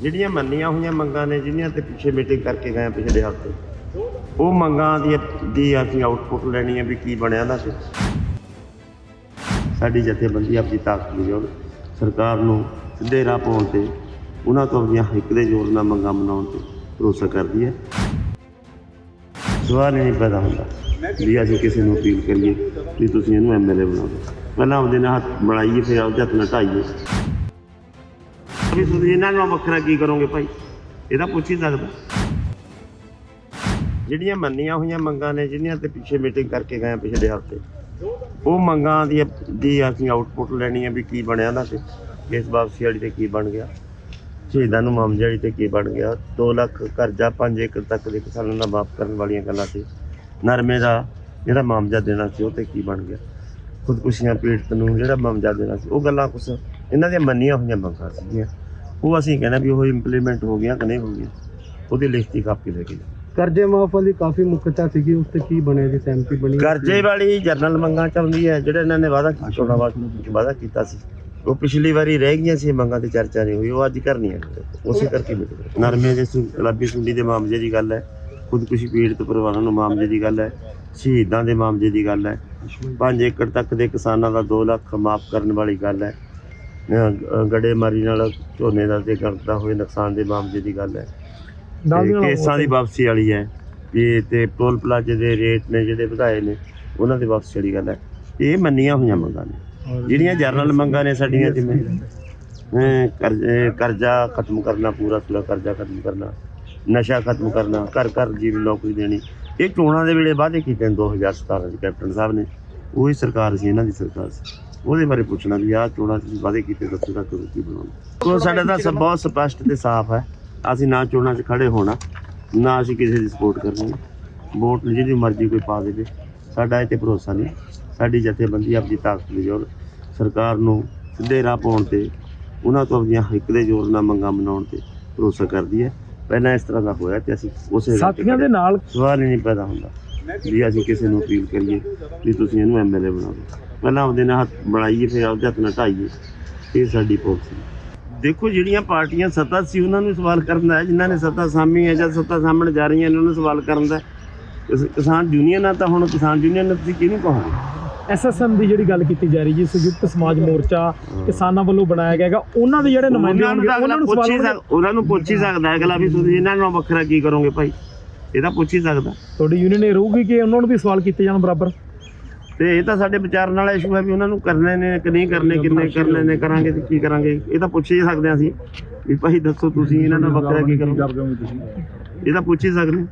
ਜਿਹੜੀਆਂ ਮੰਨੀਆਂ ਹੋਈਆਂ ਮੰਗਾਂ ਨੇ ਜਿਹਨਾਂ ਤੇ ਪਿੱਛੇ ਮੀਟਿੰਗ ਕਰਕੇ ਗਏ ਪਿਛਲੇ ਹਫ਼ਤੇ, ਉਹ ਮੰਗਾਂ ਦੀ ਅਸੀਂ ਆਊਟਪੁੱਟ ਲੈਣੀ ਹੈ ਵੀ ਕੀ ਬਣਿਆ ਉਹਨਾਂ 'ਤੇ। ਸਾਡੀ ਜਥੇਬੰਦੀ ਆਪਣੀ ਤਾਕਤ ਦੀ ਜੋੜ ਸਰਕਾਰ ਨੂੰ ਸਿੱਧੇ ਰਾਹ ਪਾਉਣ 'ਤੇ ਉਹਨਾਂ ਤੋਂ ਆਪਣੀਆਂ ਹਿੱਕ ਦੇ ਜ਼ੋਰ ਨਾਲ ਮੰਗਾਂ ਮਨਾਉਣ 'ਤੇ ਭਰੋਸਾ ਕਰਦੀ ਹੈ। ਸਵਾਲ ਨਹੀਂ ਪੈਦਾ ਹੁੰਦਾ ਵੀ ਅਸੀਂ ਕਿਸੇ ਨੂੰ ਅਪੀਲ ਕਰੀਏ ਵੀ ਤੁਸੀਂ ਇਹਨੂੰ MLA ਬਣਾ ਦਿਓ। ਪਹਿਲਾਂ ਆਪਦੇ ਨਾਲ ਹੱਥ ਬਣਾਈਏ, ਫਿਰ ਆਪਦੇ ਹੱਥ ਨਾਲ ਢਾਈਏ ਵੀ ਤੁਸੀਂ ਇਹਨਾਂ ਨਾਲ ਵੱਖਰਾ ਕੀ ਕਰੋਗੇ ਭਾਈ, ਇਹ ਤਾਂ ਪੁੱਛ ਹੀ ਸਕਦਾ। ਜਿਹੜੀਆਂ ਮੰਨੀਆਂ ਹੋਈਆਂ ਮੰਗਾਂ ਨੇ ਜਿਹਨਾਂ ਤੇ ਪਿੱਛੇ ਮੀਟਿੰਗ ਕਰਕੇ ਗਏ ਪਿਛਲੇ ਹਫ਼ਤੇ, ਉਹ ਮੰਗਾਂ ਦੀ ਅਸੀਂ ਆਊਟਪੁੱਟ ਲੈਣੀ ਹੈ ਵੀ ਕੀ ਬਣਿਆ ਉਹਨਾਂ 'ਤੇ। ਕੇਸ ਵਾਪਸੀ ਵਾਲੀ 'ਤੇ ਕੀ ਬਣ ਗਿਆ, ਸ਼ਹੀਦਾਂ ਨੂੰ ਮਾਮਲੇ ਵਾਲੀ 'ਤੇ ਕੀ ਬਣ ਗਿਆ, 2 ਲੱਖ ਕਰਜ਼ਾ 5 ਏਕੜ ਤੱਕ ਦੇ ਕਿਸਾਨਾਂ ਦਾ ਮਾਫ਼ ਕਰਨ ਵਾਲੀਆਂ ਗੱਲਾਂ 'ਤੇ, ਨਰਮੇ ਦਾ ਜਿਹੜਾ ਮਾਮਜਾ ਦੇਣਾ ਸੀ ਉਹ 'ਤੇ ਕੀ ਬਣ ਗਿਆ, ਖੁਦਕੁਸ਼ੀਆਂ ਪੀੜਤ ਨੂੰ ਜਿਹੜਾ ਮਾਮਜਾ ਦੇਣਾ ਸੀ, ਉਹ ਗੱਲਾਂ ਕੁਛ ਇਹਨਾਂ ਦੀਆਂ ਮੰਨੀਆਂ ਹੋਈਆਂ ਮੰਗਾਂ ਸੀਗੀਆਂ। ਉਹ ਅਸੀਂ ਕਹਿਣਾ ਵੀ ਉਹ ਇੰਪਲੀਮੈਂਟ ਹੋ ਗਈਆਂ ਕਿ ਨਹੀਂ ਹੋ ਗਈਆਂ, ਉਹਦੀ ਲਿਖਤੀ ਕਾਪੀ ਲੈ ਕੇ। ਕਰਜ਼ੇ ਮਾਫ ਵਾਲੀ ਕਾਫੀ ਮੁੱਖਤਾ ਸੀਗੀ, ਉਸ ਤੇ ਕੀ ਬਣਿਆ ਜੀ? ਸਹਿਮਤੀ ਬਣੀ? ਕਰਜ਼ੇ ਵਾਲੀ ਜਰਨਲ ਮੰਗਾਂ ਚਾਹੁੰਦੀ ਹੈ, ਜਿਹੜੇ ਇਹਨਾਂ ਨੇ ਵਾਅਦਾ ਕੀਤਾ ਸੀ, ਉਹ ਪਿਛਲੀ ਵਾਰੀ ਰਹਿ ਗਈਆਂ ਸੀ ਮੰਗਾਂ ਤੇ ਚਰਚਾ ਨਹੀਂ ਹੋਈ, ਉਹ ਅੱਜ ਕਰਨੀਆਂ ਉਸੇ ਕਰਕੇ। ਨਰਮੇ ਦੇ ਗੁਲਾਬੀ ਸੁੰਡੀ ਦੇ ਮਾਮਲੇ ਦੀ ਗੱਲ ਹੈ, ਖੁਦਕੁਸ਼ੀ ਪੀੜਤ ਪਰਿਵਾਰਾਂ ਨੂੰ ਮਾਮਲੇ ਦੀ ਗੱਲ ਹੈ, ਸ਼ਹੀਦਾਂ ਦੇ ਮਾਮਲੇ ਦੀ ਗੱਲ ਹੈ, 5 ਏਕੜ ਤੱਕ ਦੇ ਕਿਸਾਨਾਂ ਦਾ 2 ਲੱਖ ਮਾਫ਼ ਕਰਨ ਵਾਲੀ ਗੱਲ ਹੈ, ਗੜੇਮਾਰੀ ਨਾਲ ਝੋਨੇ ਦਾ ਤੇ ਕਣਕ ਦਾ ਹੋਏ ਨੁਕਸਾਨ ਦੇ ਮਾਮਲੇ ਦੀ ਗੱਲ ਹੈ, ਕੇਸਾਂ ਦੀ ਵਾਪਸੀ ਵਾਲੀ ਹੈ, ਇਹ ਤੇ ਟੋਲ ਪਲਾਜ਼ੇ ਦੇ ਰੇਟ ਨੇ ਜਿਹੜੇ ਵਧਾਏ ਨੇ ਉਹਨਾਂ ਦੀ ਵਾਪਸੀ ਵਾਲੀ ਗੱਲ ਹੈ। ਇਹ ਮੰਨੀਆਂ ਹੋਈਆਂ ਮੰਗਾਂ ਨੇ। ਜਿਹੜੀਆਂ ਜਰਨਲ ਮੰਗਾਂ ਨੇ ਸਾਡੀਆਂ, ਜਿਵੇਂ ਕਰਜ਼ਾ ਖਤਮ ਕਰਨਾ, ਪੂਰਾ ਕਰਜ਼ਾ ਖਤਮ ਕਰਨਾ, ਨਸ਼ਾ ਖਤਮ ਕਰਨਾ, ਘਰ ਘਰ ਜੀਵਨ ਨੌਕਰੀ ਦੇਣੀ, ਇਹ ਚੋਣਾਂ ਦੇ ਵੇਲੇ ਵਾਅਦੇ ਕੀਤੇ ਨੇ 2017 'ਚ ਕੈਪਟਨ ਸਾਹਿਬ ਨੇ। ਉਹੀ ਸਰਕਾਰ ਸੀ, ਇਹਨਾਂ ਦੀ ਸਰਕਾਰ ਸੀ। ਉਹਦੇ ਬਾਰੇ ਪੁੱਛਣਾ ਵੀ ਆਹ ਚੋਣਾਂ 'ਚ ਵਾਅਦੇ ਕੀਤੇ, ਦੱਸੋ ਤਾਂ ਕਰੋ ਕੀ ਬਣਾਉਣਾ। ਉਹ ਸਾਡਾ ਤਾਂ ਬਹੁਤ ਸਪਸ਼ਟ ਤੇ ਸਾਫ਼ ਹੈ, ਅਸੀਂ ਨਾ ਚੋਣਾਂ 'ਚ ਖੜੇ ਹੋਣਾ, ਨਾ ਅਸੀਂ ਕਿਸੇ ਦੀ ਸਪੋਰਟ ਕਰਨੀ। ਵੋਟ ਜਿਹਦੀ ਮਰਜ਼ੀ ਕੋਈ ਪਾ ਦੇਵੇ, ਸਾਡਾ ਇਹ 'ਤੇ ਭਰੋਸਾ ਨਹੀਂ। ਸਾਡੀ ਜਥੇਬੰਦੀ ਆਪਣੀ ਤਾਕਤ ਦੇ ਜ਼ੋਰ ਸਰਕਾਰ ਨੂੰ ਸਿੱਧੇ ਰਾਹ ਪਾਉਣ 'ਤੇ ਉਹਨਾਂ ਤੋਂ ਆਪਣੀਆਂ ਹਿੱਕ ਦੇ ਜ਼ੋਰ ਨਾਲ ਮੰਗਾਂ ਮਨਾਉਣ 'ਤੇ ਭਰੋਸਾ ਕਰਦੀ ਹੈ। ਪਹਿਲਾਂ ਇਸ ਤਰ੍ਹਾਂ ਦਾ ਹੋਇਆ ਤੇ ਅਸੀਂ ਉਸੇ ਸਾਥੀਆਂ ਦੇ ਨਾਲ ਸਵਾਲ ਹੀ ਨਹੀਂ ਪੈਦਾ ਹੁੰਦਾ ਵੀ ਅਸੀਂ ਕਿਸੇ ਨੂੰ ਅਪੀਲ ਕਰੀਏ ਵੀ ਤੁਸੀਂ ਇਹਨੂੰ MLA ਬਣਾ ਦਿਓ। ਪਹਿਲਾਂ ਆਪਦੇ ਨਾਲ ਹੱਥ ਬਣਾਈਏ, ਫਿਰ ਆਪਦੇ ਹੱਥ ਨਾਲ ਢਾਈਏ। ਇਹ ਸਾਡੀ ਪਾਲਿਸੀ। ਦੇਖੋ, ਜਿਹੜੀਆਂ ਪਾਰਟੀਆਂ ਸੱਤਾ ਸੀ ਉਹਨਾਂ ਨੂੰ ਸਵਾਲ ਕਰਨ ਦਾ ਹੈ, ਜਿਨ੍ਹਾਂ ਨੇ ਸੱਤਾ ਸਾਂਭੀ ਹੈ ਜਾਂ ਸੱਤਾ ਸਾਂਭਣ ਜਾ ਰਹੀਆਂ ਇਹਨਾਂ ਨੂੰ ਸਵਾਲ ਕਰਨ ਦਾ। ਕਿਸਾਨ ਯੂਨੀਅਨ ਆ ਤਾਂ ਹੁਣ ਕਿਸਾਨ ਯੂਨੀਅਨ ਨੂੰ ਤੁਸੀਂ ਕਿਹਨੂੰ ਕਹੋਗੇ? SSM ਦੀ ਜਿਹੜੀ ਗੱਲ ਕੀਤੀ ਜਾ ਰਹੀ ਜੀ, ਸੰਯੁਕਤ ਸਮਾਜ ਮੋਰਚਾ ਕਿਸਾਨਾਂ ਵੱਲੋਂ ਬਣਾਇਆ ਗਿਆ, ਉਹਨਾਂ ਦੇ ਜਿਹੜੇ ਨੁਮਾਇੰਦੇ ਹੋਣਗੇ ਉਹਨਾਂ ਨੂੰ ਪੁੱਛ ਹੀ ਸਕਦਾ ਅਗਲਾ ਵੀ ਤੁਸੀਂ ਇਹਨਾਂ ਨਾਲ ਵੱਖਰਾ ਕੀ ਕਰੋਗੇ ਭਾਈ, ਇਹ ਤਾਂ ਪੁੱਛ ਹੀ ਸਕਦਾ। ਤੁਹਾਡੀ ਯੂਨੀਅਨ ਇਹ ਰਹੂਗੀ ਕਿ ਉਹਨਾਂ ਨੂੰ ਵੀ ਸਵਾਲ ਕੀਤੇ ਜਾਣ ਬਰਾਬਰ? ਤੇ ਇਹ ਤਾਂ ਸਾਡੇ ਵਿਚਾਰਨ ਵਾਲਾ ਇਸ਼ੂ ਹੈ ਵੀ ਉਹਨਾਂ ਨੂੰ ਕਰਨੇ ਨੇ ਕਿ ਨਹੀਂ ਕਰਨੇ, ਕਿੰਨੇ ਕਰਨੇ ਨੇ, ਕਰਾਂਗੇ ਤੇ ਕੀ ਕਰਾਂਗੇ। ਇਹ ਤਾਂ ਪੁੱਛ ਹੀ ਸਕਦੇ ਹਾਂ ਅਸੀਂ ਵੀ ਭਾਈ ਦੱਸੋ ਤੁਸੀਂ ਇਹਨਾਂ ਨਾਲ ਵੱਖਰਾ ਕੀ ਕਰੋਗੇ, ਇਹ ਤਾਂ ਪੁੱਛ ਹੀ ਸਕਦੇ।